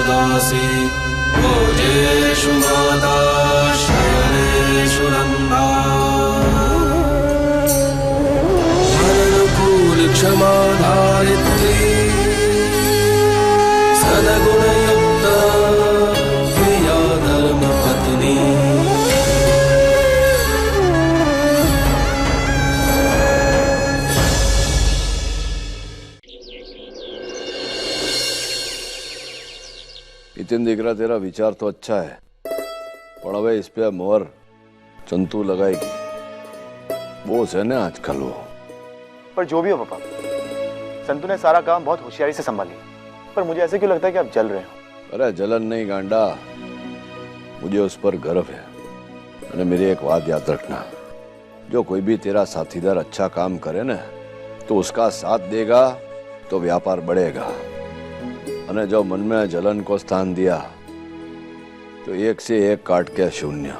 दासी भोजेषु माता शयनेषु रम्भा मरणकूल क्षमा धारित्री सद्गुणयुक्ता प्रिया धर्मपत्नी। नितिन दीकरा, तेरा विचार तो अच्छा है, पर હવે इस पे मोहर चंतु लगाएगी। बोझ है ना आजकल वो। पर जो भी हो पापा, संतु ने सारा काम बहुत होशियारी से संभाली, पर मुझे ऐसे क्यों लगता है कि आप जल रहे हो? अरे जलन नहीं गांडा, मुझे उस पर गर्व है। अरे मेरी एक बात याद रखना, जो कोई भी तेरा साथीदार अच्छा काम करे ना, तो उसका साथ देगा तो व्यापार बढ़ेगा। अने जो मन में जलन को स्थान दिया तो एक से एक काट के शून्य।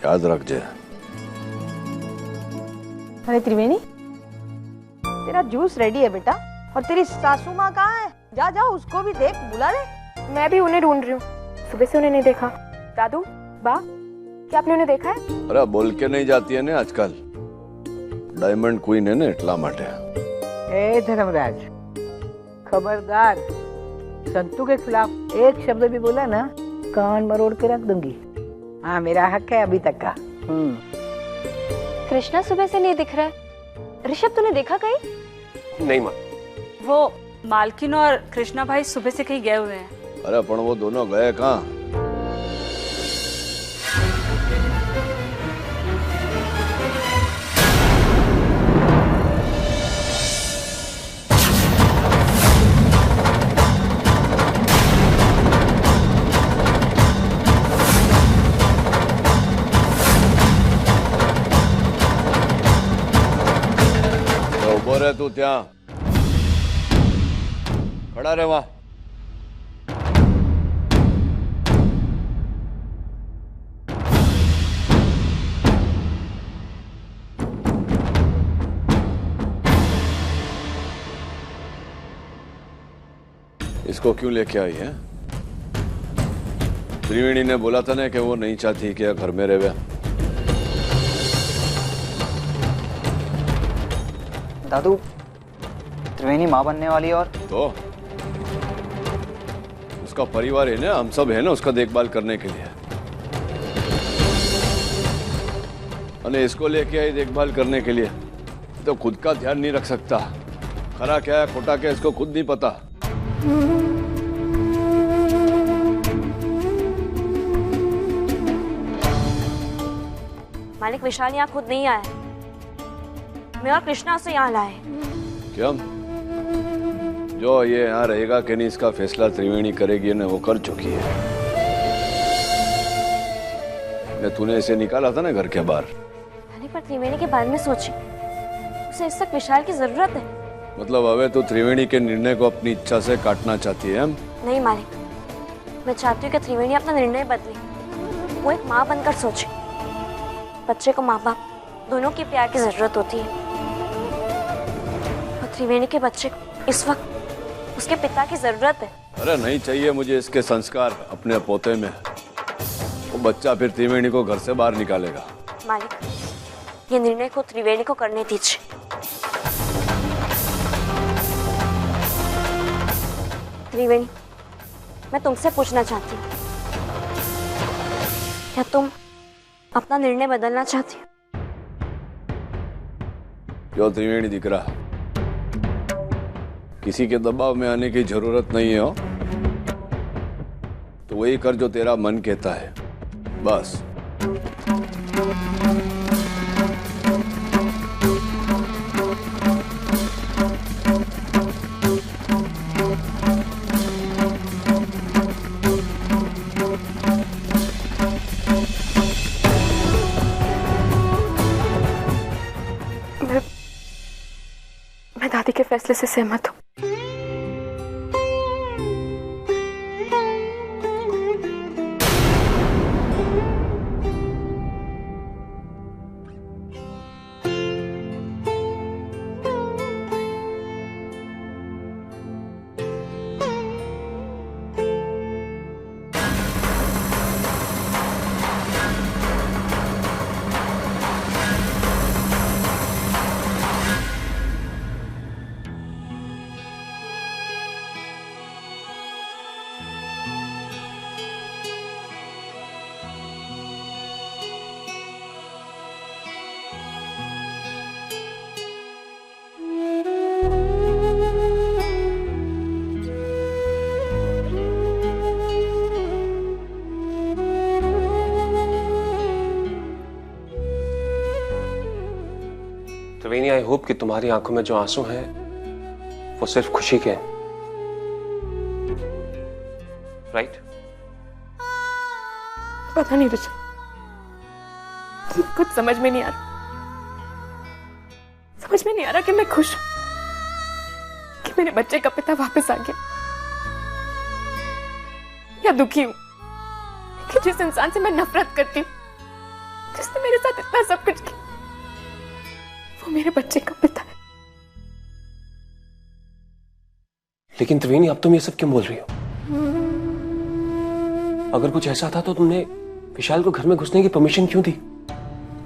याद रखजे। अरे त्रिवेणी, तेरा जूस रेडी है बेटा। और तेरी सासू माँ कहाँ है? जा जा उसको भी देख, बुला ले। मैं भी उन्हें ढूंढ रही हूँ, सुबह से उन्हें नहीं देखा। दादू, बा, क्या आपने उन्हें देखा है? अरे बोल के नहीं जाती है ना आजकल, डायमंड क्वीन है ना, इतला माटे। ए धर्मराज, खबरदार, संतू के खिलाफ एक शब्द भी बोला ना, कान मरोड़ के रख दूंगी। हाँ, मेरा हक है अभी तक का। कृष्णा सुबह से नहीं दिख रहा है। ऋषभ, तूने देखा कहीं? नहीं माँ। वो मालकिन और कृष्णा भाई सुबह से कहीं गए हुए हैं। अरे पण वो दोनों गए कहाँ? रे तू त्या खड़ा रहे वहां। इसको क्यों लेके आई है? त्रिवेणी ने बोला था ना कि वो नहीं चाहती कि घर में रहे। दादू, त्रिवेणी माँ बनने वाली और तो उसका परिवार है ना, हम सब है ना उसका देखभाल करने के लिए। अने इसको लेके आई देखभाल करने के लिए, तो खुद का ध्यान नहीं रख सकता। खरा क्या है खोटा क्या इसको खुद नहीं पता। मालिक, विशाल यहाँ खुद नहीं आया, मैं और कृष्णा उसे यहाँ लाए। क्या? जो ये यहाँ रहेगा कि नहीं इसका फैसला त्रिवेणी करेगी ना, वो कर चुकी है। मैं तूने इसे निकाला था ना घर के बाहर। पर त्रिवेणी के बारे में सोची, उसे इस वक्त विशाल की जरूरत है। मतलब हवे तो त्रिवेणी के निर्णय को अपनी इच्छा से काटना चाहती है हम? नहीं मालिक, मैं चाहती हूँ कि त्रिवेणी अपना निर्णय बदले। वो एक माँ बनकर सोचे। बच्चे को माँ बाप दोनों के प्यार की जरूरत होती है, और त्रिवेणी के बच्चे को इस वक्त उसके पिता की जरूरत है। अरे नहीं चाहिए मुझे इसके संस्कार अपने पोते में। वो बच्चा फिर त्रिवेणी को घर से बाहर निकालेगा। मालिक, ये निर्णय को त्रिवेणी को करने दीजिए। त्रिवेणी, मैं तुमसे पूछना चाहती हूँ, क्या तुम अपना निर्णय बदलना चाहती हो? क्यों त्रिवेणी दिकरा, किसी के दबाव में आने की जरूरत नहीं है हो? तो वही कर जो तेरा मन कहता है, बस। मैं दादी के फैसले से सहमत हूँ। आई होप कि तुम्हारी आंखों में जो आंसू हैं वो सिर्फ खुशी के हैं, राइट? पता नहीं ऋषभ, कुछ समझ में नहीं आ रहा। समझ में नहीं आ रहा कि मैं खुश हूं कि मेरे बच्चे का पिता वापस आ गया, या दुखी हूं कि जिस इंसान से मैं नफरत करती हूं, जिसने मेरे साथ इतना सब कुछ किया, वो मेरे बच्चे का पिता है। लेकिन त्रिवेणी, अब तुम ये सब क्यों बोल रही हो? अगर कुछ ऐसा था तो तुमने विशाल को घर में घुसने की परमिशन क्यों दी?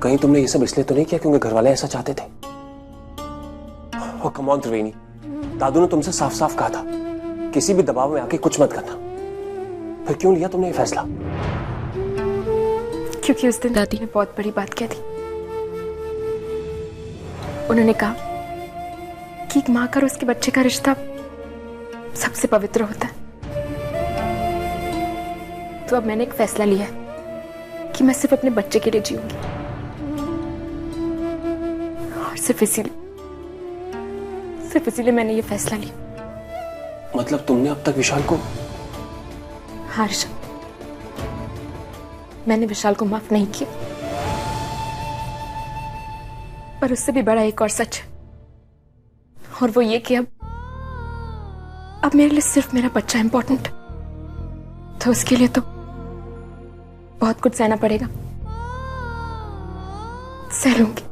कहीं तुमने ये सब इसलिए तो नहीं किया क्योंकि घर वाले ऐसा चाहते थे? ओ कम ऑन त्रिवेणी, दादू ने तुमसे साफ साफ कहा था किसी भी दबाव में आके कुछ मत करना। फिर क्यों लिया तुमने ये फैसला? क्योंकि उस दिन दादी ने बहुत बड़ी बात कह दी। उन्होंने कहा कि एक माँ का और उसके बच्चे का रिश्ता सबसे पवित्र होता है। तो अब मैंने एक फैसला लिया है कि मैं सिर्फ अपने बच्चे के लिए जीऊंगी, और सिर्फ इसीलिए मैंने ये फैसला लिया। मतलब तुमने अब तक विशाल को? हाँ ऋषभ, मैंने विशाल को माफ नहीं किया, पर उससे भी बड़ा एक और सच है, और वो ये कि अब मेरे लिए सिर्फ मेरा बच्चा इंपॉर्टेंट है। तो उसके लिए तो बहुत कुछ सहना पड़ेगा, सह लूंगी।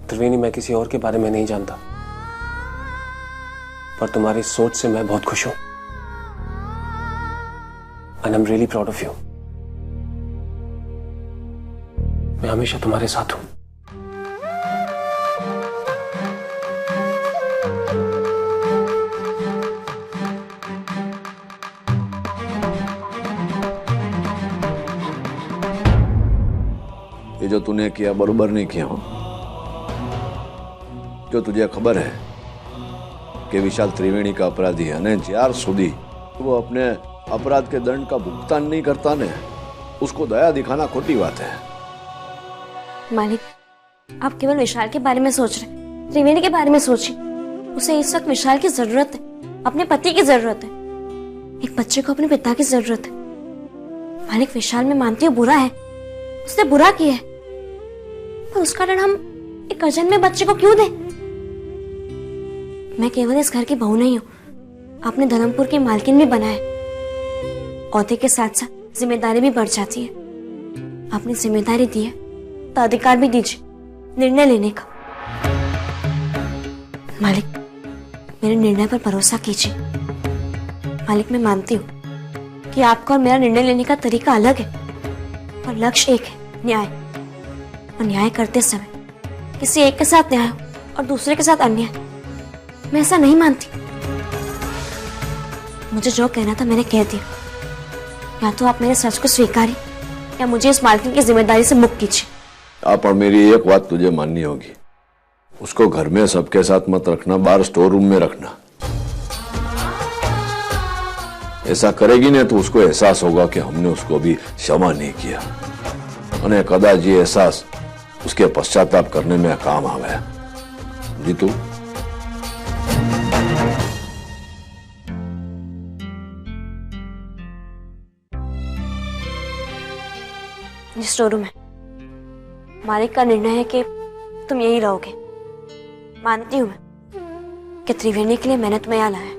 त्रिवेणी, मैं किसी और के बारे में नहीं जानता, पर तुम्हारी सोच से मैं बहुत खुश हूं। And I'm really proud of you. मैं हमेशा तुम्हारे साथ हूं। ये जो तूने किया बरोबर नहीं किया हो। जो तुझे खबर है कि विशाल त्रिवेणी का अपराधी है ने ज्यार सुधी वो अपने अपराध के दंड का भुगतान नहीं करता ने, उसको दया दिखाना खोटी बात है। मालिक, आप केवल विशाल के बारे में सोच रहे, त्रिवेणी के बारे में सोचिए। उसे इस वक्त विशाल की जरूरत है, अपने पति की जरूरत है, एक बच्चे को अपने पिता की जरूरत है। मालिक, विशाल मैं मानती हूँ बुरा है, उसने बुरा किया है, पर उसका डर हम एक अर्जन में बच्चे को क्यों दें? मैं केवल इस घर की बहू नहीं हूँ, आपने धर्मपुर की मालकिन भी बना है। औहदे के साथ साथ जिम्मेदारी भी बढ़ जाती है। आपने जिम्मेदारी दी है तो अधिकार भी दीजिए निर्णय लेने का। मालिक, मेरे निर्णय पर भरोसा कीजिए। मालिक, मैं मानती हूँ कि आपका और मेरा निर्णय लेने का तरीका अलग है, पर लक्ष्य एक है, न्याय। और न्याय करते समय किसी एक के साथ न्याय और दूसरे के साथ अन्याय, मैं ऐसा नहीं मानती। मुझे जो कहना था मैंने कह दिया। या तो आप मेरे सच को स्वीकारिए या मुझे इस मालकिन की जिम्मेदारी से मुक्त कीजिए। आप और मेरी एक बात तुझे माननी होगी, उसको घर में सबके साथ मत रखना, बाहर स्टोर रूम में रखना। ऐसा करेगी ना तो उसको एहसास होगा कि हमने उसको भी क्षमा नहीं किया, और कदाच ये एहसास उसके पश्चाताप करने में काम आवे। जी तू स्टोर रूम है। मालिक का निर्णय है कि तुम यही रहोगे। मानती हूं मैं कि त्रिवेणी के लिए मैंने तुम्हें यहाँ लाया,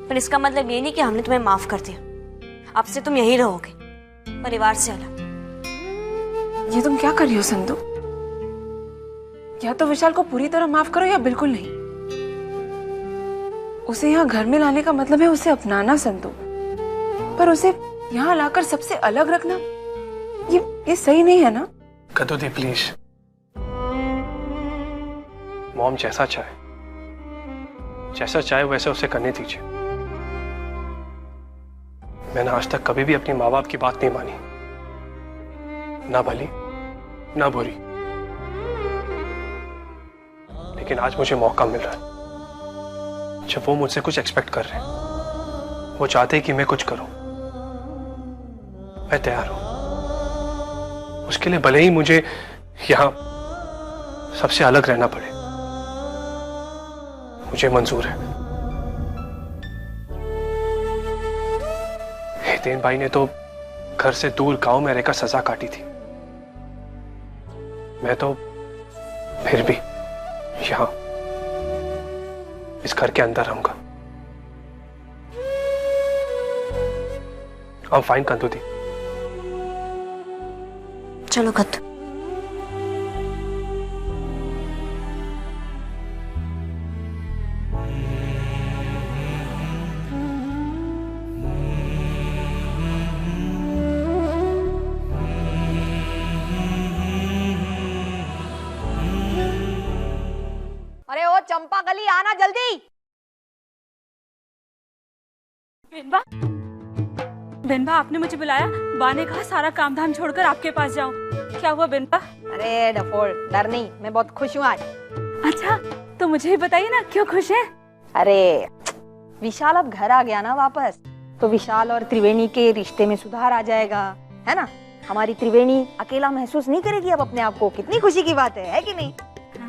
पर इसका मतलब ये नहीं कि हमने तुम्हें माफ कर दिया। अब से तुम यही रहोगे, परिवार से अलग। ये तुम क्या कर रही हो संतु? या तो विशाल को पूरी तरह माफ करो या बिल्कुल नहीं। उसे यहाँ घर में लाने का मतलब है उसे अपनाना संतु, पर उसे यहाँ लाकर सबसे अलग रखना ये सही नहीं है ना? कदू दी प्लीज, मॉम जैसा चाहे वैसे उसे करने दीजिए। मैंने आज तक कभी भी अपनी माँ बाप की बात नहीं मानी, ना भली ना बुरी, लेकिन आज मुझे मौका मिल रहा है जब वो मुझसे कुछ एक्सपेक्ट कर रहे हैं। वो चाहते हैं कि मैं कुछ करूं, मैं तैयार हूं। उसके लिए भले ही मुझे यहाँ सबसे अलग रहना पड़े, मुझे मंजूर है। हितेन भाई ने तो घर से दूर गांव में रहकर सजा काटी थी, मैं तो फिर भी यहां इस घर के अंदर रहूंगा। I'm fine, कंदू दी। चलो कद्दू। अरे ओ चंपा गली आना जल्दी। बेनबा, बेनबा आपने मुझे बुलाया। बा ने कहा सारा काम धाम छोड़कर आपके पास जाऊं। क्या हुआ बेनबा? अरे डफोल, डर नहीं, मैं बहुत खुश हूँ आज। अच्छा, तो मुझे ही बताइए ना, क्यों खुश है? अरे विशाल अब घर आ गया ना वापस, तो विशाल और त्रिवेणी के रिश्ते में सुधार आ जाएगा, है ना? हमारी त्रिवेणी अकेला महसूस नहीं करेगी अब अपने आप को। कितनी खुशी की बात है कि नहीं?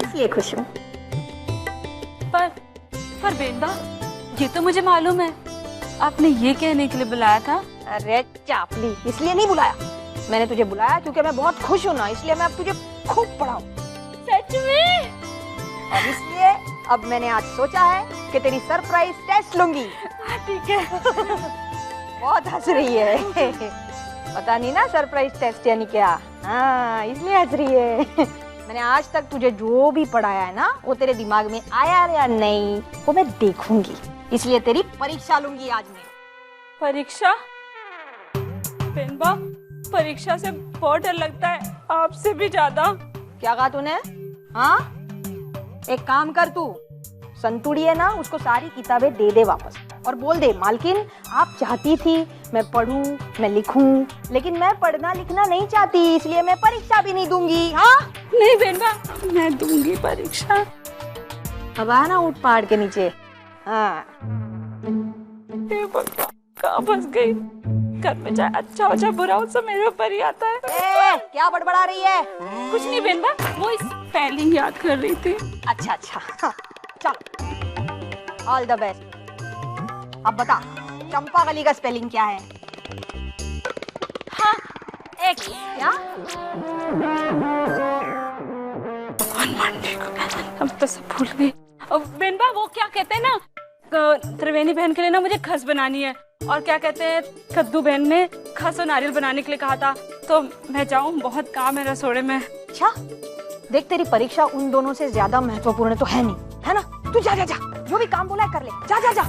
इसलिए खुश हूँ। पर बेनबा, ये तो मुझे मालूम है, आपने ये कहने के लिए बुलाया था। अरे चापली, इसलिए नहीं बुलाया। मैंने तुझे बुलाया क्योंकि मैं बहुत खुश हूँ ना, इसलिए मैं अब तुझे खूब पढ़ाऊं। सच में? और इसलिए अब मैंने आज सोचा है कि तेरी सरप्राइज टेस्ट लूंगी। ठीक है। बहुत हंस रही है। पता नहीं ना सरप्राइज टेस्ट यानी क्या? हाँ, इसलिए हंस रही है। मैंने आज तक तुझे जो भी पढ़ाया है ना, वो तेरे दिमाग में आया या नहीं, वो मैं देखूंगी। इसलिए तेरी परीक्षा लूंगी आज मैं। परीक्षा? बेनबा, परीक्षा से बहुत डर लगता है, आपसे भी ज्यादा। क्या कहा तूने? हाँ, एक काम कर, तू संतुड़ी है ना, उसको सारी किताबें दे दे वापस और बोल दे, मालकिन आप चाहती थी मैं पढूं, मैं लिखूं, लेकिन मैं पढ़ना लिखना नहीं चाहती, इसलिए मैं परीक्षा भी नहीं दूंगी। हाँ? नहीं बेनबा, मैं दूंगी परीक्षा। अब आना ऊंट पहाड़ के नीचे। हाँ। कहाँ फंस गई? घर में चाहे अच्छा हो चाहे बुरा हो, सब मेरे ऊपर ही आता है। क्या बड़बड़ा रही है? कुछ नहीं बेनबा, वो इस स्पेलिंग याद कर रही थी। अच्छा अच्छा, हाँ, चल, ऑल द बेस्ट। अब बता, चंपा गली का स्पेलिंग क्या है? हाँ, एक। क्या? अब तो सब भूल गई। बेनबा, वो क्या कहते हैं ना, त्रिवेणी बहन के लिए ना मुझे खस बनानी है, और क्या कहते हैं, कद्दू बहन ने खस और नारियल बनाने के लिए कहा था, तो मैं जाऊं, बहुत काम है रसोड़े में। अच्छा, देख तेरी परीक्षा उन दोनों से ज्यादा महत्वपूर्ण तो है नहीं, है ना? तू जा जा जा, जो भी काम बोला है कर ले, जा जा जा।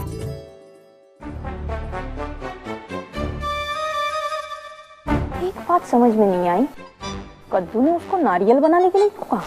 एक बात समझ में नहीं आई, कद्दू ने उसको नारियल बनाने के लिए क्यों कहा?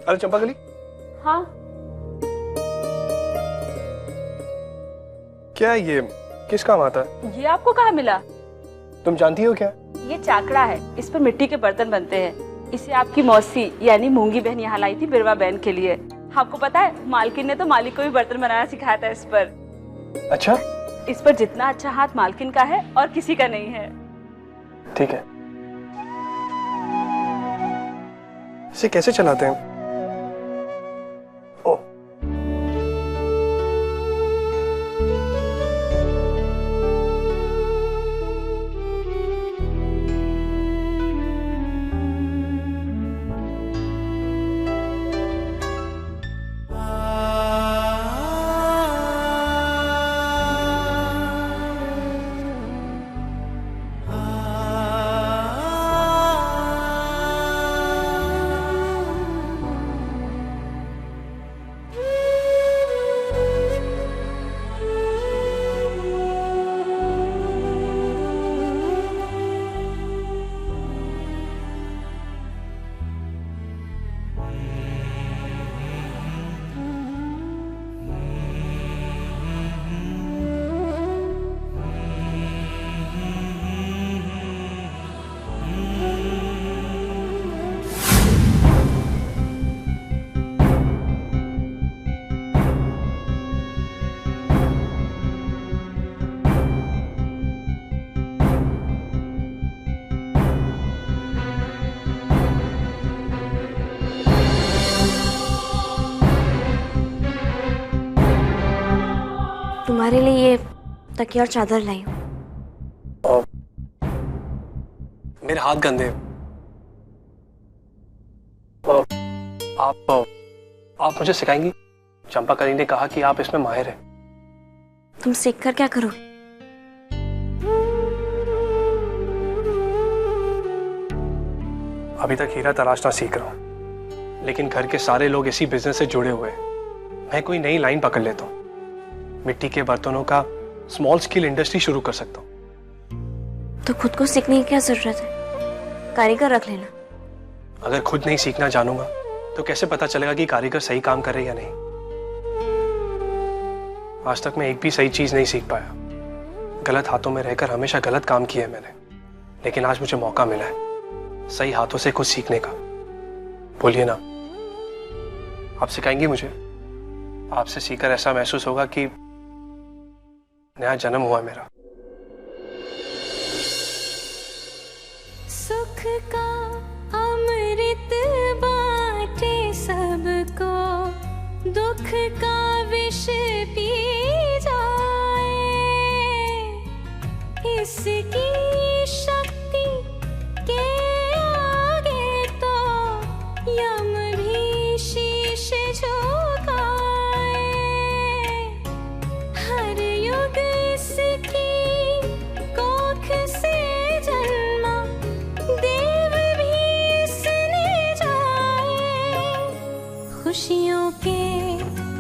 अरे चंपा गली। हाँ, क्या ये किस काम आता है? ये आपको कहाँ मिला? तुम जानती हो क्या? ये चाकड़ा है, इस पर मिट्टी के बर्तन बनते हैं। इसे आपकी मौसी यानी मूंगी बहन यहाँ लाई थी बिरवा बहन के लिए। आपको पता है, मालकिन ने तो मालिक को भी बर्तन बनाना सिखाया था इस पर। अच्छा, इस पर जितना अच्छा हाथ मालकिन का है और किसी का नहीं है। ठीक है। इसे कैसे चलाते हैं? ओ, तुम्हारे लिए ये तकिया और चादर लाई हूँ। और मेरे हाथ गंदे हैं। आप मुझे सिखाएंगी? चंपाकली ने कहा कि आप इसमें माहिर हैं। तुम सीख कर क्या करोगे? अभी तक हीरा तराशना सीख रहा हूं, लेकिन घर के सारे लोग इसी बिजनेस से जुड़े हुए हैं। मैं कोई नई लाइन पकड़ लेता हूं, मिट्टी के बर्तनों का स्मॉल स्केल इंडस्ट्री शुरू कर सकता हूं। तो खुद को सीखने की क्या जरूरत है? कारीगर रख लेना। अगर खुद नहीं सीखना जानूंगा तो कैसे पता चलेगा कि कारीगर सही काम कर रहे या नहीं? आज तक मैं एक भी सही चीज नहीं सीख पाया। गलत हाथों में रहकर हमेशा गलत काम किए हैं मैंने, लेकिन आज मुझे मौका मिला है सही हाथों से कुछ सीखने का। बोलिए ना, आप सिखाएंगी मुझे? आपसे सीखकर ऐसा महसूस होगा कि नया जन्म हुआ मेरा। सुख का अमृत बाटे सबको, दुख का विष पी जाए, इसकी शक्ति के आगे तो यम भी शीश झुकाए। हर युग इसकी कोख से जन्मा, देव भी इसने जाए। खुशियों के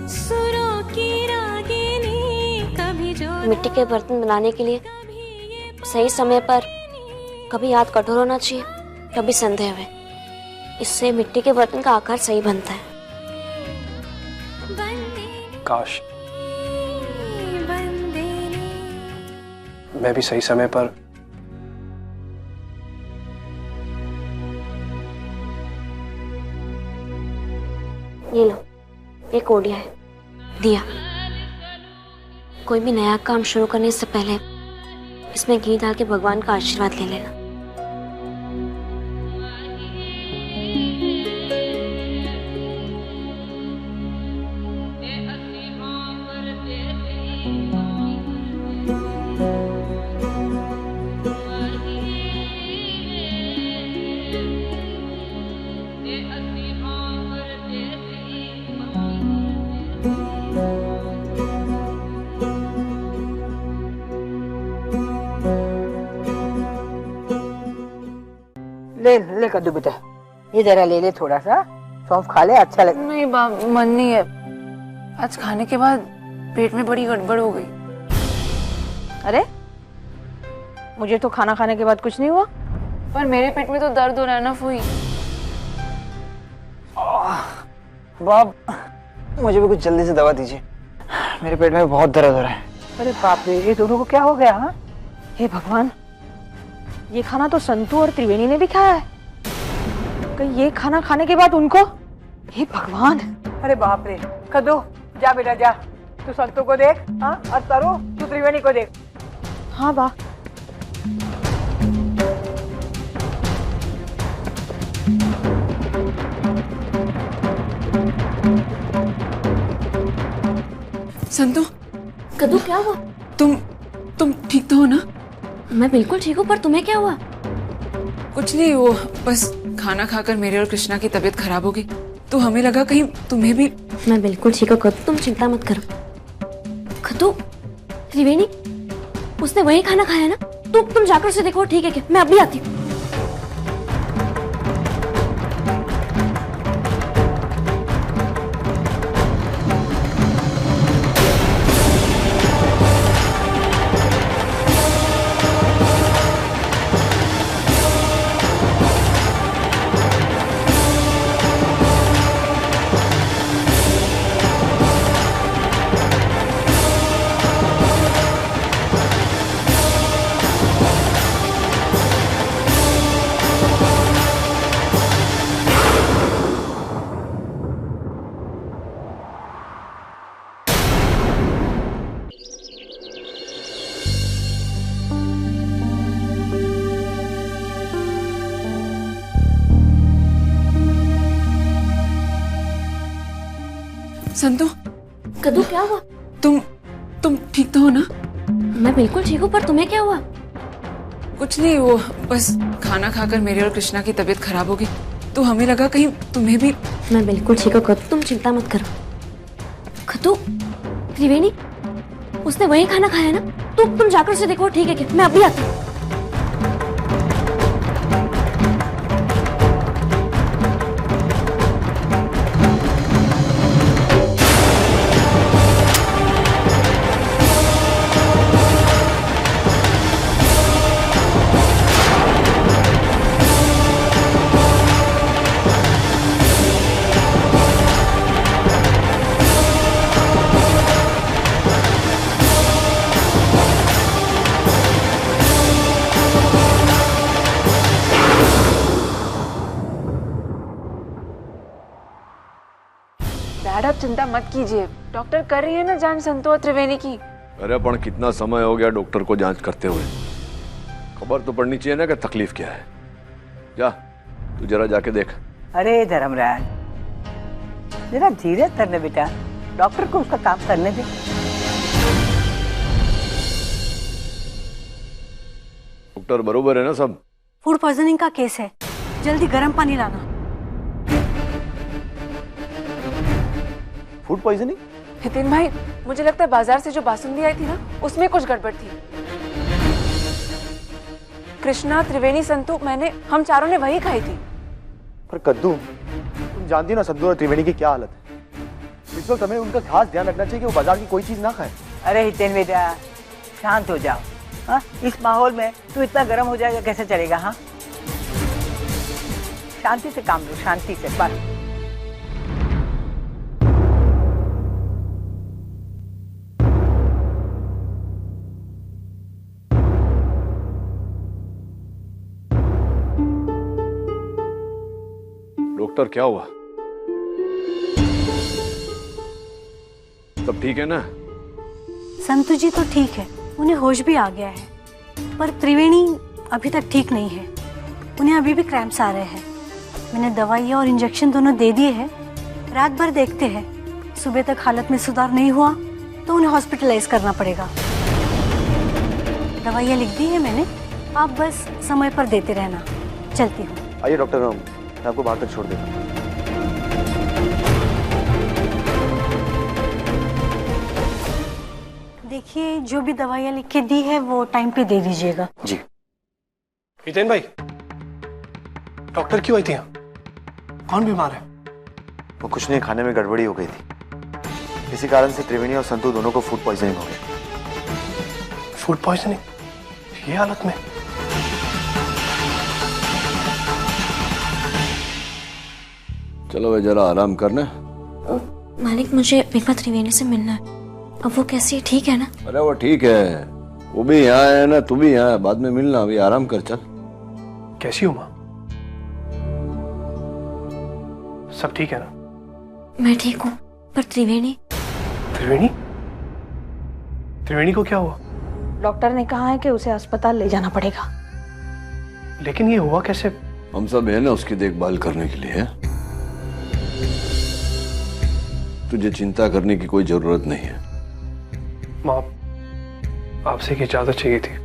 सुरों की रागिनी कभी जो मिट्टी के बर्तन बनाने के लिए सही समय पर कभी हाथ कठोर होना चाहिए, कभी संधे हुए। इससे मिट्टी के बर्तन का आकार सही बनता है। काश मैं भी सही समय पर ये लो, एक ओडिया है, दिया। कोई भी नया काम शुरू करने से पहले इसमें घी डाल के भगवान का आशीर्वाद ले लेना। ले ले कद्दू बेटा, ये जरा ले ले, थोड़ा सा सौंफ खा ले, अच्छा लगे। नहीं बाप, मन नहीं है। आज खाने के बाद पेट में बड़ी गड़बड़ हो गई। अरे मुझे तो खाना खाने के बाद कुछ नहीं हुआ। पर मेरे पेट में तो दर्द हो रहा है ना फूई। बाप, मुझे भी कुछ जल्दी से दवा दीजिए, मेरे पेट में बहुत दर्द हो रहा है। अरे बाप रे, ये दोनों को क्या हो गया? हाँ, हे भगवान, ये खाना तो संतू और त्रिवेणी ने भी खाया है। कहीं ये खाना खाने के बाद उनको, हे भगवान। अरे बाप रे, कद्दू जा बेटा जा, तू संतू को देख, हाँ, और तरू तू त्रिवेणी को देख। हाँ बा। संतू, कद्दू क्या हुआ? तुम ठीक तो हो ना? मैं बिल्कुल ठीक हूँ, पर तुम्हें क्या हुआ? कुछ नहीं, वो बस खाना खाकर मेरे और कृष्णा की तबीयत खराब हो गई, तो हमें लगा कहीं तुम्हें भी। मैं बिल्कुल ठीक हूँ कद्दू, तुम चिंता मत करो। कद्दू, त्रिवेणी, उसने वही खाना खाया ना? तुम जाकर उसे देखो, ठीक है क्या? मैं अभी आती हूँ। संतू, कद्दू क्या हुआ? तुम ठीक तो हो ना? मैं बिल्कुल ठीक हूँ, पर तुम्हें क्या हुआ? कुछ नहीं, वो बस खाना खाकर मेरी और कृष्णा की तबीयत खराब होगी तो हमें लगा कहीं तुम्हें भी। मैं बिल्कुल ठीक हूँ कद्दू, तुम चिंता मत करो। कद्दू, त्रिवेणी उसने वही खाना खाया ना? तुम जाकर उसे देखो ठीक है क्या? मैं अभी आती हूँ। डैड आप चिंता मत कीजिए, डॉक्टर कर रही है ना जांच संतु और त्रिवेणी की। अरे पण कितना समय हो गया डॉक्टर को जांच करते हुए, खबर तो पड़नी चाहिए ना कि तकलीफ क्या है। जा तू जरा जाके देख। अरे धर्मराज, जरा धीरे करने बेटा, डॉक्टर को उसका काम करने दे। डॉक्टर बरोबर है ना सब? फूड पॉइजनिंग का केस है, जल्दी गर्म पानी लाना। Food poisoning? नितिन भाई, मुझे लगता है बाजार से जो बासुंदी आई थी ना, उसमें कुछ गड़बड़ थी। कृष्णा, त्रिवेणी, संतु, हम चारों ने वही खाई थी। पर कद्दू, तुम जानती हो ना संतु और त्रिवेणी की क्या हालत है। इस वक्त हमें उनका खास ध्यान रखना चाहिए कि वो बाजार की कोई चीज ना खाए। अरे हितेन बेटा, शांत हो जाओ। हाँ, इस माहौल में तू इतना गर्म हो जाएगा कैसे चलेगा? हाँ, शांति से काम लो, शांति से बस। डॉक्टर क्या हुआ? सब ठीक है ना? संतु जी तो ठीक है, उन्हें होश भी आ गया है, पर त्रिवेणी अभी तक ठीक नहीं है। उन्हें अभी भी क्रैम्प्स आ रहे हैं। मैंने दवाई और इंजेक्शन दोनों दे दिए हैं, रात भर देखते हैं। सुबह तक हालत में सुधार नहीं हुआ तो उन्हें हॉस्पिटलाइज करना पड़ेगा। दवाइयाँ लिख दी है मैंने, आप बस समय पर देते रहना। चलती हूँ। आइए डॉक्टर, मैं आपको बाहर तक छोड़ देता हूँ। देखिए, जो भी दवाइयाँ लिख के दी है वो टाइम पे दे दीजिएगा। जी। हितेन भाई, डॉक्टर क्यों आई थी यहाँ? कौन बीमार है? वो कुछ नहीं, खाने में गड़बड़ी हो गई थी। इसी कारण से त्रिवेणी और संतु दोनों को फूड पॉइजनिंग हो गई। Food poisoning? ये हालत में? चलो वे जरा आराम करना। मालिक, मुझे एक बार त्रिवेणी से मिलना है। अब वो कैसी है, ठीक है ना? अरे वो ठीक है, वो भी यहाँ है ना, तू भी यहाँ है, बाद में मिलना। अभी आराम कर, चल। कैसी हो माँ? सब ठीक है ना? मैं ठीक हूँ, पर त्रिवेणी? त्रिवेणी? त्रिवेणी को क्या हुआ? डॉक्टर ने कहा है कि उसे अस्पताल ले जाना पड़ेगा। लेकिन ये हुआ कैसे? हम सब है ना उसकी देखभाल करने के लिए। तुझे चिंता करने की कोई जरूरत नहीं है। माँ, आपसे एक इजाजत चाहिए थी।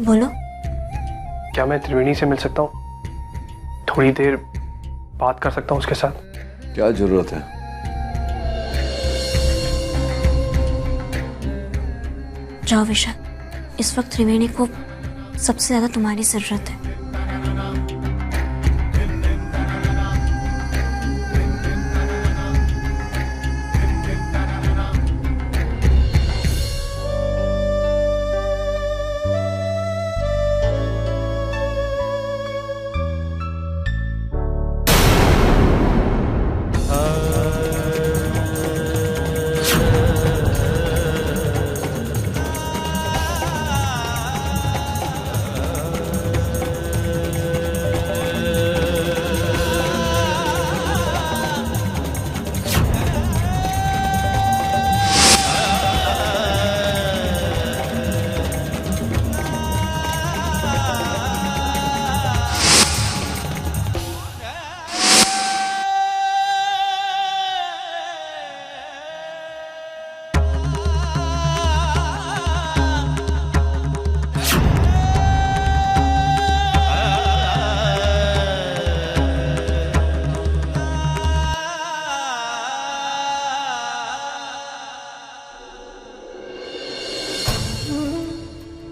बोलो। क्या मैं त्रिवेणी से मिल सकता हूँ? थोड़ी देर बात कर सकता हूँ उसके साथ? क्या जरूरत है? जाओ विशाल, इस वक्त त्रिवेणी को सबसे ज्यादा तुम्हारी जरूरत है।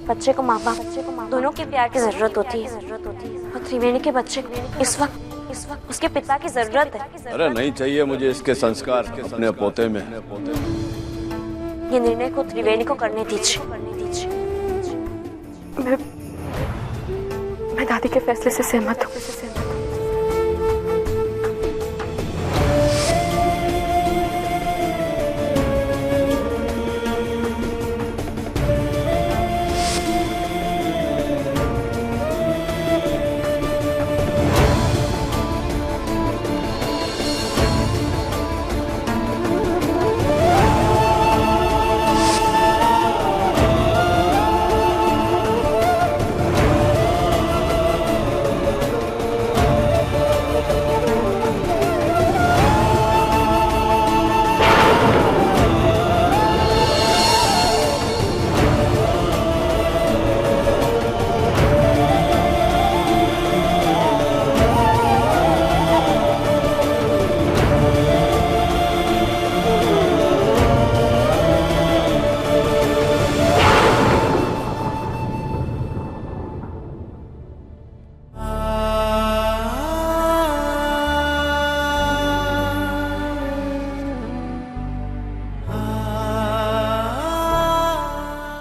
बच्चे को माँ बाप दोनों के प्यार की जरूरत होती है और त्रिवेणी के बच्चे को इस वक्त उसके पिता की जरूरत है। अरे नहीं चाहिए मुझे इसके संस्कार अपने पोते में। ये निर्णय को त्रिवेणी को करने दीजिए। मैं दादी के फैसले से सहमत हूँ।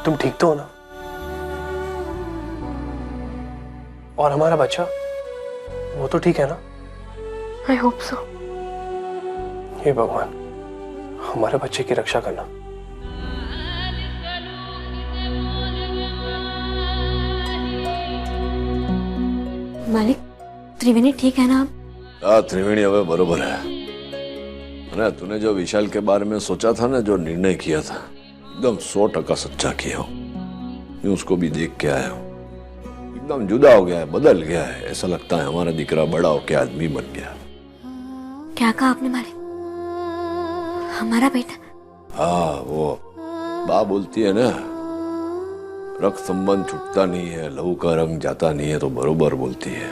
तुम ठीक तो हो ना? और हमारा बच्चा वो तो ठीक है ना? I hope so. हे भगवान, हमारे बच्चे की रक्षा करना। मालिक, त्रिवेणी ठीक है ना? हाँ, त्रिवेणी अब बरोबर है ना। तूने जो विशाल के बारे में सोचा था ना, जो निर्णय किया था, एकदम 100% सच्चा किया हूँ। मैं उसको भी देख के आया हूँ, एकदम जुदा हो गया है, बदल गया है। ऐसा लगता है हमारा दिकरा बड़ा होके आदमी बन गया। क्या कहा आपने मालिक? हमारा बेटा? हाँ, वो बा बोलती है ना, रक्त संबंध छूटता नहीं है, लहू का रंग जाता नहीं है, तो बरोबर बोलती है।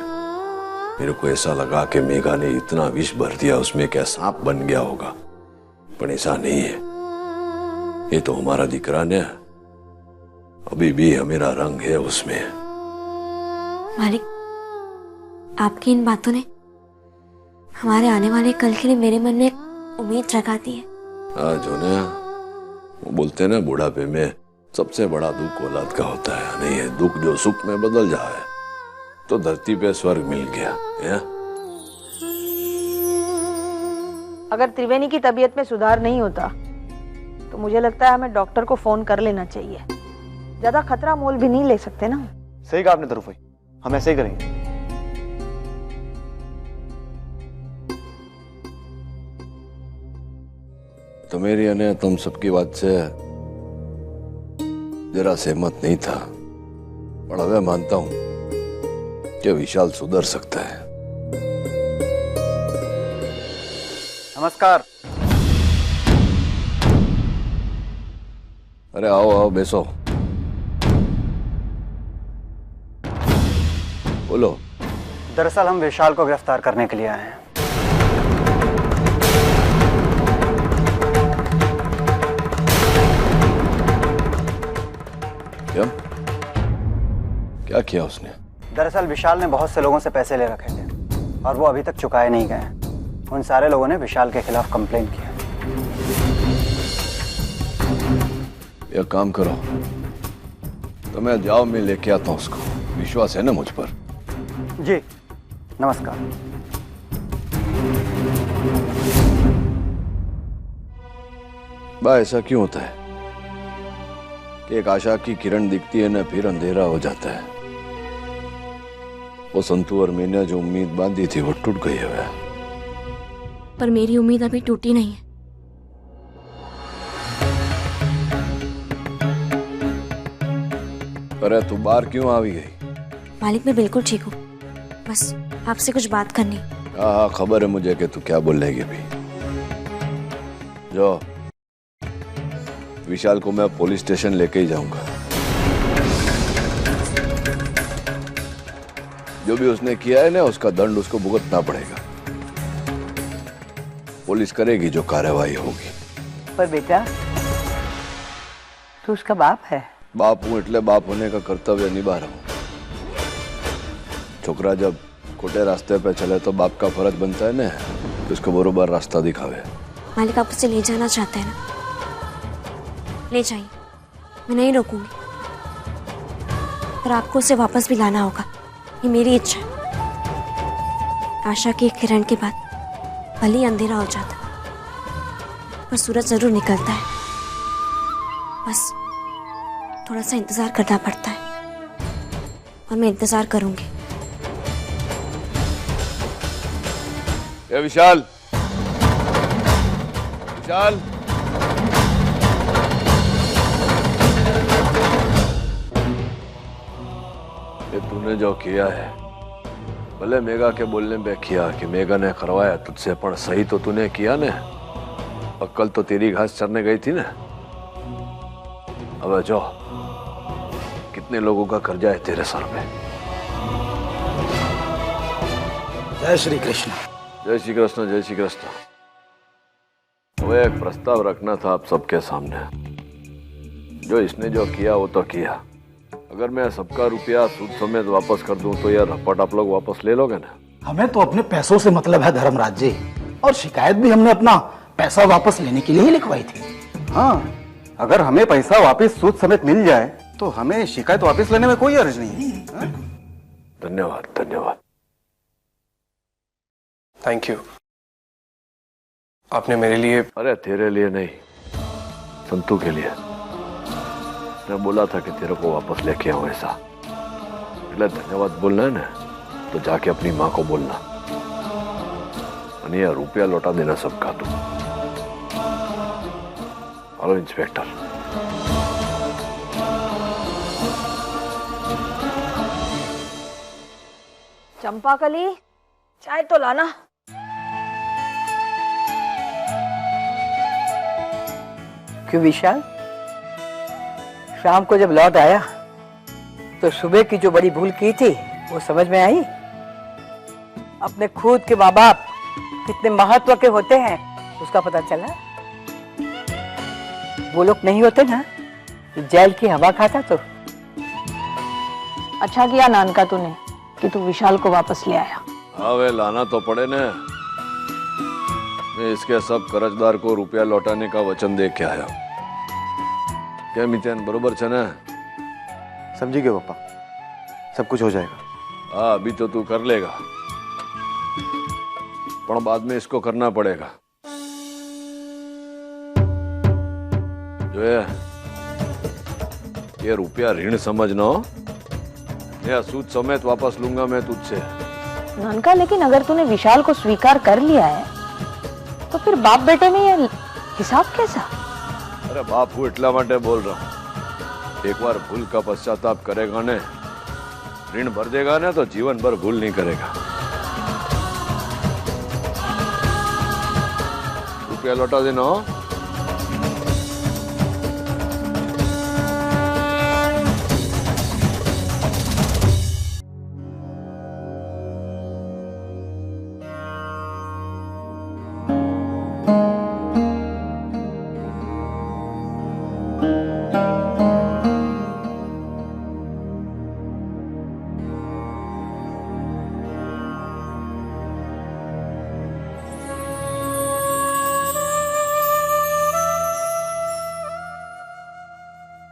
मेरे को ऐसा लगा कि मेघा ने इतना विष भर दिया उसमें, क्या सांप बन गया होगा, पर ऐसा नहीं है। ये तो हमारा दिकरा ने, अभी भी मेरा रंग है उसमें। मालिक, आपकी इन बातों ने हमारे आने वाले कल के लिए मेरे मन में एक उम्मीद जगा दी है। हाँ, जो ना वो बोलते हैं ना, बुढ़ापे में सबसे बड़ा दुख औलाद का होता है। नहीं है दुख जो सुख में बदल जाए, तो धरती पे स्वर्ग मिल गया है। अगर त्रिवेणी की तबीयत में सुधार नहीं होता तो मुझे लगता है हमें डॉक्टर को फोन कर लेना चाहिए। ज्यादा खतरा मोल भी नहीं ले सकते ना। सही कहा आपने तरुफ भाई, हम ऐसे ही करेंगे। तो मेरी ने तुम सबकी बात से जरा सहमत नहीं था, पर अब मानता हूं कि विशाल सुधर सकता है। नमस्कार। अरे आओ आओ, बैसो, बोलो। दरअसल हम विशाल को गिरफ्तार करने के लिए आए हैं। क्या किया उसने? दरअसल विशाल ने बहुत से लोगों से पैसे ले रखे थे और वो अभी तक चुकाए नहीं गए। उन सारे लोगों ने विशाल के खिलाफ कंप्लेंट किया। एक काम करो, तो मैं जाओ, मैं लेके आता हूं उसको। विश्वास है ना मुझ पर? जी, नमस्कार। बा, ऐसा क्यों होता है कि एक आशा की किरण दिखती है ना, फिर अंधेरा हो जाता है। वो संतू और मैंने जो उम्मीद बांधी थी वो टूट गई है। पर मेरी उम्मीद अभी टूटी नहीं है। अरे तू बाहर क्यों आ गई? मालिक, मैं बिल्कुल ठीक हूँ, बस आपसे कुछ बात करनी। हाँ, खबर है मुझे कि तू क्या बोलेगी अभी। जो विशाल को मैं पुलिस स्टेशन लेके ही जाऊंगा। जो भी उसने किया है ना, उसका दंड उसको भुगतना पड़ेगा। पुलिस करेगी जो कार्रवाई होगी। पर बेटा, तू उसका बाप है, बाप हूं એટલે बाप होने का कर्तव्य निभा रहा हूं। छोकरा जब खोटे रास्ते पे चले तो बाप का फर्ज बनता है ना कि उसको बरोबर रास्ता दिखावे। मालिक आप उसे ले जाना चाहते हैं ना, ले जाइए, मैं नहीं रोकूंगी, पर आपको उसे वापस भी लाना होगा, ये मेरी इच्छा है। आशा की एक किरण के बाद भले ही अंधेरा हो जाता पर सूरज जरूर निकलता है, बस थोड़ा सा इंतजार करना पड़ता है और मैं इंतजार करूंगी। ए विशाल, विशाल, ये तूने जो किया है भले मेघा के बोलने पे किया कि मेघा ने करवाया तुझसे, पर सही तो तूने किया ने। अक्कल तो तेरी घास चरने गई थी ना। अब जो कितने लोगों का कर्जा है तेरे सर पे। जय श्री कृष्ण। जय श्री कृष्ण, जय श्री कृष्ण। वो एक प्रस्ताव रखना था आप सबके सामने। जो इसने जो किया वो तो किया, अगर मैं सबका रुपया सूद समेत वापस कर दूं तो यार रपट आप लोग वापस ले लोगे ना? हमें तो अपने पैसों से मतलब है धर्मराज जी, और शिकायत भी हमने अपना पैसा वापस लेने के लिए ही लिखवाई थी। हाँ, अगर हमें पैसा वापस सूद समेत मिल जाए तो हमें शिकायत वापस लेने में कोई अर्ज नहीं है। धन्यवाद, धन्यवाद। Thank you. आपने मेरे लिए। अरे तेरे लिए नहीं, संतू के लिए। मैं बोला था कि तेरे को वापस लेके आऊं ऐसा, इसलिए धन्यवाद बोलना है ना तो जाके अपनी माँ को बोलना और ये रुपया लौटा देना सबका। तू हेलो इंस्पेक्टर। चंपाकली, चाय तो लाना। क्यों विशाल, शाम को जब लौट आया तो सुबह की जो बड़ी भूल की थी वो समझ में आई? अपने खुद के माँ बाप कितने महत्व के होते हैं उसका पता चला? वो लोग नहीं होते ना जेल की हवा खाता तो। अच्छा किया नानका तूने कि तू विशाल को वापस ले आया। हाँ वे लाना तो पड़े ना। मैं इसके सब कर्जदार को रुपया लौटाने का वचन दे के आया। क्या मित्यान बरोबर छे ना? समझी गए पापा, सब कुछ हो जाएगा। हाँ अभी तो तू कर लेगा, पर बाद में इसको करना पड़ेगा। जो है ये रुपया ऋण समझना, या सूद समेत वापस लूंगा मैं तुझसे। नानका, लेकिन अगर तूने विशाल को स्वीकार कर लिया है तो फिर बाप बेटे में ये हिसाब कैसा? अरे बाप हूँ इतला माटे बोल रहा हूँ, एक बार भूल का पश्चाताप करेगा ने, ऋण भर देगा ना तो जीवन भर भूल नहीं करेगा। रुपया लौटा देना।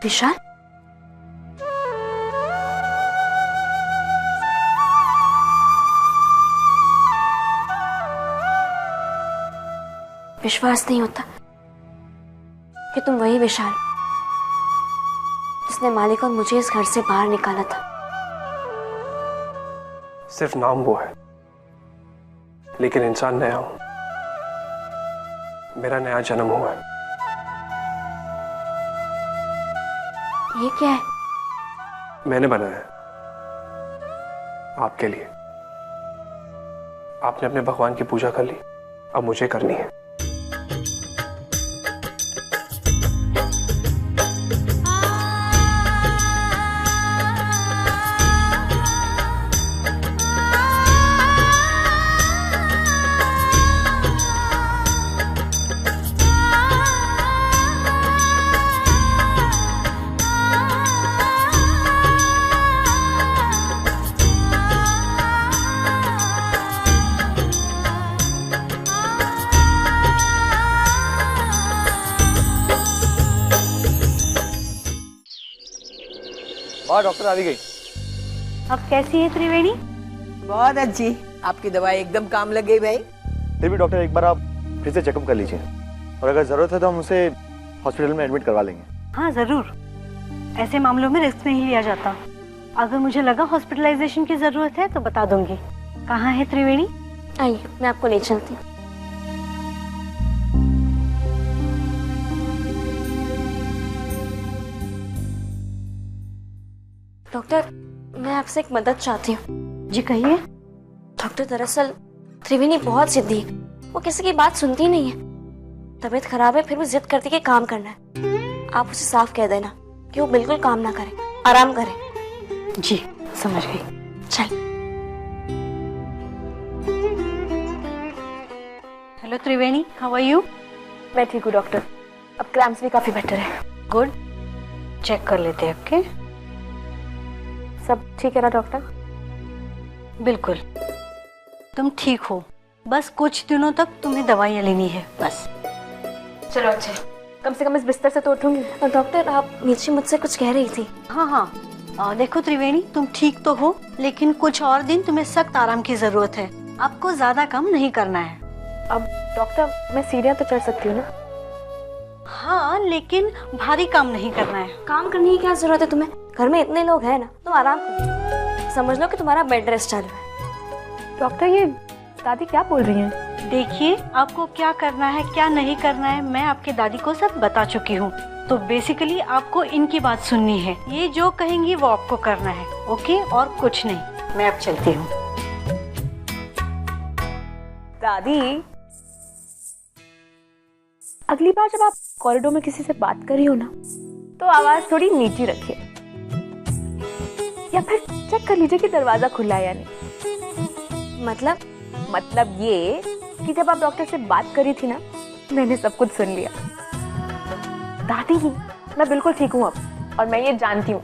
विशाल, विश्वास नहीं होता कि तुम वही विशाल जिसने मालिक और मुझे इस घर से बाहर निकाला था। सिर्फ नाम वो है, लेकिन इंसान नया हूं। मेरा नया जन्म हुआ है। ये क्या है? मैंने बनाया है आपके लिए। आपने अपने भगवान की पूजा कर ली, अब मुझे करनी है। और डॉक्टर आ भी गई। अब कैसी है त्रिवेणी? बहुत अच्छी, आपकी दवाई एकदम काम लग गई भाई। फिर भी डॉक्टर एक बार आप फिर से चेकअप कर लीजिए, और अगर जरूरत है तो हम उसे हॉस्पिटल में एडमिट करवा लेंगे। हाँ जरूर, ऐसे मामलों में रिस्क नहीं लिया जाता। अगर मुझे लगा हॉस्पिटलाइजेशन की जरूरत है तो बता दूंगी। कहाँ है त्रिवेणी? आइए मैं आपको ले चलती हूँ। डॉक्टर, मैं आपसे एक मदद चाहती हूँ। जी कहिए। डॉक्टर, दरअसल त्रिवेणी बहुत जिद्दी है, वो किसी की बात सुनती नहीं है। तबीयत खराब है फिर भी जिद करती कि काम करना है। आप उसे साफ कह देना कि वो बिल्कुल काम ना करे, आराम करे। जी समझ गई। चल। Hello Triveni, how are you? मैं ठीक हूँ डॉक्टर, अब क्रैम्प्स भी काफी बेटर है। गुड, चेक कर लेते हैं। ओके, सब ठीक है ना डॉक्टर? बिल्कुल, तुम ठीक हो। बस कुछ दिनों तक तुम्हें दवाइयाँ लेनी है बस। चलो अच्छा, कम से कम इस बिस्तर से तो उठूंगी। और डॉक्टर, आप नीचे मुझसे कुछ कह रही थी। हाँ, देखो त्रिवेणी, तुम ठीक तो हो, लेकिन कुछ और दिन तुम्हें सख्त आराम की जरूरत है। आपको ज्यादा काम नहीं करना है। अब डॉक्टर, मैं सीढ़ियाँ तो चढ़ सकती हूँ ना? हाँ, लेकिन भारी काम नहीं करना है। काम करने की क्या जरूरत है तुम्हें? घर में इतने लोग हैं ना, तुम आराम करो। समझ लो कि तुम्हारा बेड रेस्ट चल रहा है। डॉक्टर, ये दादी क्या बोल रही हैं? देखिए, आपको क्या करना है क्या नहीं करना है मैं आपके दादी को सब बता चुकी हूँ। तो बेसिकली आपको इनकी बात सुननी है। ये जो कहेंगी वो आपको करना है। ओके, और कुछ नहीं। मैं अब चलती हूँ। दादी, अगली बार जब आप कॉरिडोर में किसी से बात कर रही हो ना, तो आवाज थोड़ी नीची रखिए, या फिर चेक कर लीजिए कि दरवाजा खुला है या नहीं। मतलब ये कि जब आप डॉक्टर से बात करी थी ना, मैंने सब कुछ सुन लिया। दादी, मैं बिल्कुल ठीक हूँ अब, और मैं ये जानती हूँ।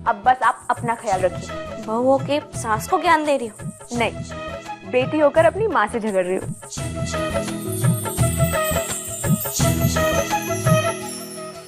अब बस आप अपना ख्याल रखिए। बहू होके सास को ज्ञान दे रही हो? नहीं, बेटी होकर अपनी माँ से झगड़ रही हूँ।